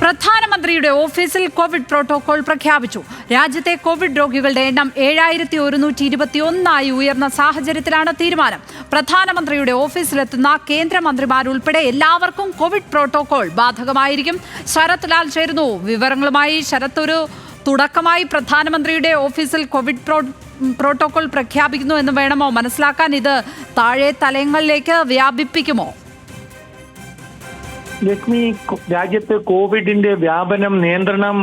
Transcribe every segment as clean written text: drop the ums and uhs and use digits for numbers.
പ്രധാനമന്ത്രിയുടെ ഓഫീസിൽ Covid protocol പ്രഖ്യാപിച്ചു. രാജ്യത്തെ കോവിഡ് രോഗികളുടെ എണ്ണം 7121 ഉയർന്ന സാഹചര്യത്തിലാണ് തീരുമാനം. പ്രധാനമന്ത്രിയുടെ ഓഫീസിലെത്തുന്ന കേന്ദ്രമന്ത്രിമാരുൾപ്പെടെ എല്ലാവർക്കും കോവിഡ് പ്രോട്ടോകോൾ ബാധകമായിരിക്കും. ശരത് ലാൽ ചേരുന്നു വിവരങ്ങളുമായി. ശരത്, ഒരു തുടക്കമായി പ്രധാനമന്ത്രിയുടെ ഓഫീസിൽ കോവിഡ് പ്രോട്ടോകോൾ പ്രഖ്യാപിക്കുന്നു എന്ന് വേണമോ മനസ്സിലാക്കാൻ? ഇത് താഴെ തലങ്ങളിലേക്ക് വ്യാപിപ്പിക്കുമോ? ലക്ഷ്മി, രാജ്യത്ത് കോവിഡിന്റെ വ്യാപനം നിയന്ത്രണം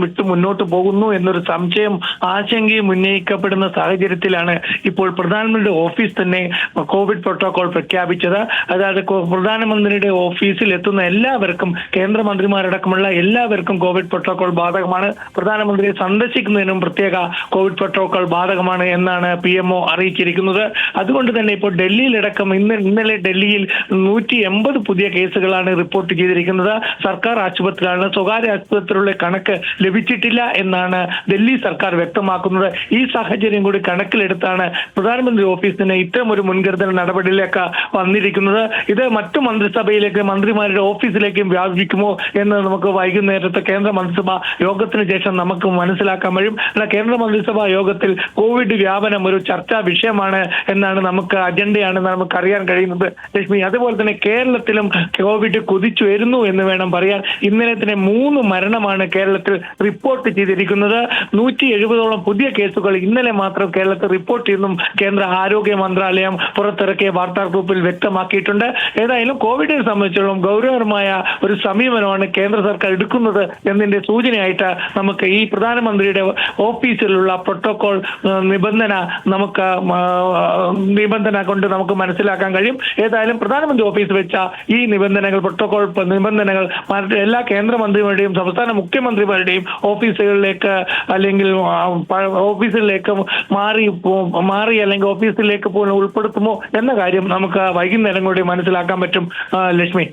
വിട്ടു മുന്നോട്ട് പോകുന്നു എന്നൊരു സംശയം, ആശങ്കയും ഉന്നയിക്കപ്പെടുന്ന സാഹചര്യത്തിലാണ് ഇപ്പോൾ പ്രധാനമന്ത്രിയുടെ ഓഫീസ് തന്നെ കോവിഡ് പ്രോട്ടോകോൾ പ്രഖ്യാപിച്ചത്. അതായത് പ്രധാനമന്ത്രിയുടെ ഓഫീസിൽ എത്തുന്ന എല്ലാവർക്കും, കേന്ദ്രമന്ത്രിമാരടക്കമുള്ള എല്ലാവർക്കും കോവിഡ് പ്രോട്ടോകോൾ ബാധകമാണ്. പ്രധാനമന്ത്രിയെ സന്ദർശിക്കുന്നതിനും പ്രത്യേക കോവിഡ് പ്രോട്ടോകോൾ ബാധകമാണ് എന്നാണ് PMO അറിയിച്ചിരിക്കുന്നത്. അതുകൊണ്ട് തന്നെ ഇപ്പോൾ ഡൽഹിയിലടക്കം ഇന്നലെ ഡൽഹിയിൽ 180 പുതിയ കേസുകളാണ് റിപ്പോർട്ട് ചെയ്തിരിക്കുന്നത്. സർക്കാർ ആശുപത്രിയാണ്, സ്വകാര്യ ആശുപത്രികളുടെ കണക്ക് ലഭിച്ചിട്ടില്ല എന്നാണ് ഡൽഹി സർക്കാർ വ്യക്തമാക്കുന്നത്. ഈ സാഹചര്യം കൂടി കണക്കിലെടുത്താണ് പ്രധാനമന്ത്രി ഓഫീസിന് ഇത്തരം ഒരു മുൻകരുതൽ നടപടിയിലേക്ക് വന്നിരിക്കുന്നത്. ഇത് മറ്റു മന്ത്രിസഭയിലേക്ക്, മന്ത്രിമാരുടെ ഓഫീസിലേക്കും വ്യാപിക്കുമോ എന്ന് നമുക്ക് വൈകുന്നേരത്തെ കേന്ദ്ര മന്ത്രിസഭാ യോഗത്തിന് ശേഷം നമുക്ക് മനസ്സിലാക്കാൻ കഴിയും. കേന്ദ്ര മന്ത്രിസഭാ യോഗത്തിൽ കോവിഡ് വ്യാപനം ഒരു ചർച്ചാ വിഷയമാണ് എന്നാണ് അജണ്ടയാണെന്ന് നമുക്ക് അറിയാൻ കഴിയുന്നത് ലക്ഷ്മി. അതുപോലെ തന്നെ കേരളത്തിലും കോവിഡ് കുതിച്ചുയരുന്നു എന്ന് വേണം പറയാൻ. ഇന്നലെ തന്നെ 3 മരണമാണ് കേരളത്തിൽ റിപ്പോർട്ട് ചെയ്തിരിക്കുന്നത്. 170ഓളം പുതിയ കേസുകൾ ഇന്നലെ മാത്രം കേരളത്തിൽ റിപ്പോർട്ട് ചെയ്യുന്നു കേന്ദ്ര ആരോഗ്യ മന്ത്രാലയം പുറത്തിറക്കിയ വാർത്താക്കുറിപ്പിൽ വ്യക്തമാക്കിയിട്ടുണ്ട്. ഏതായാലും കോവിഡിനെ സംബന്ധിച്ചിടത്തോളം ഗൗരവമായ ഒരു സമീപനമാണ് കേന്ദ്ര സർക്കാർ എടുക്കുന്നത് എന്നതിന്റെ സൂചനയായിട്ട് നമുക്ക് ഈ പ്രധാനമന്ത്രിയുടെ ഓഫീസിലുള്ള പ്രോട്ടോകോൾ നിബന്ധന കൊണ്ട് നമുക്ക് മനസ്സിലാക്കാൻ കഴിയും. ഏതായാലും പ്രധാനമന്ത്രി ഓഫീസ് വെച്ച ഈ പ്രോട്ടോകോൾ നിബന്ധനകൾ എല്ലാ കേന്ദ്രമന്ത്രിമാരുടെയും സംസ്ഥാന മുഖ്യമന്ത്രിമാരുടെയും ഓഫീസുകളിലേക്ക് അല്ലെങ്കിൽ ഓഫീസിലേക്ക് മാറി അല്ലെങ്കിൽ ഓഫീസിലേക്ക് പോലും ഉൾപ്പെടുത്തുമോ എന്ന കാര്യം നമുക്ക് വൈകുന്നേരം കൂടി മനസ്സിലാക്കാൻ പറ്റും ലക്ഷ്മി.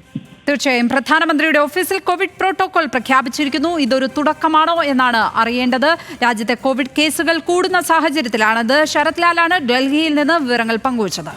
തീർച്ചയായും പ്രധാനമന്ത്രിയുടെ ഓഫീസിൽ കോവിഡ് പ്രോട്ടോകോൾ പ്രഖ്യാപിച്ചിരിക്കുന്നു. ഇതൊരു തുടക്കമാണോ എന്നാണ് അറിയേണ്ടത്. രാജ്യത്തെ കോവിഡ് കേസുകൾ കൂടുന്ന സാഹചര്യത്തിലാണത്. ശരത് ലാലാണ് ഡൽഹിയിൽ നിന്ന് വിവരങ്ങൾ പങ്കുവച്ചത്.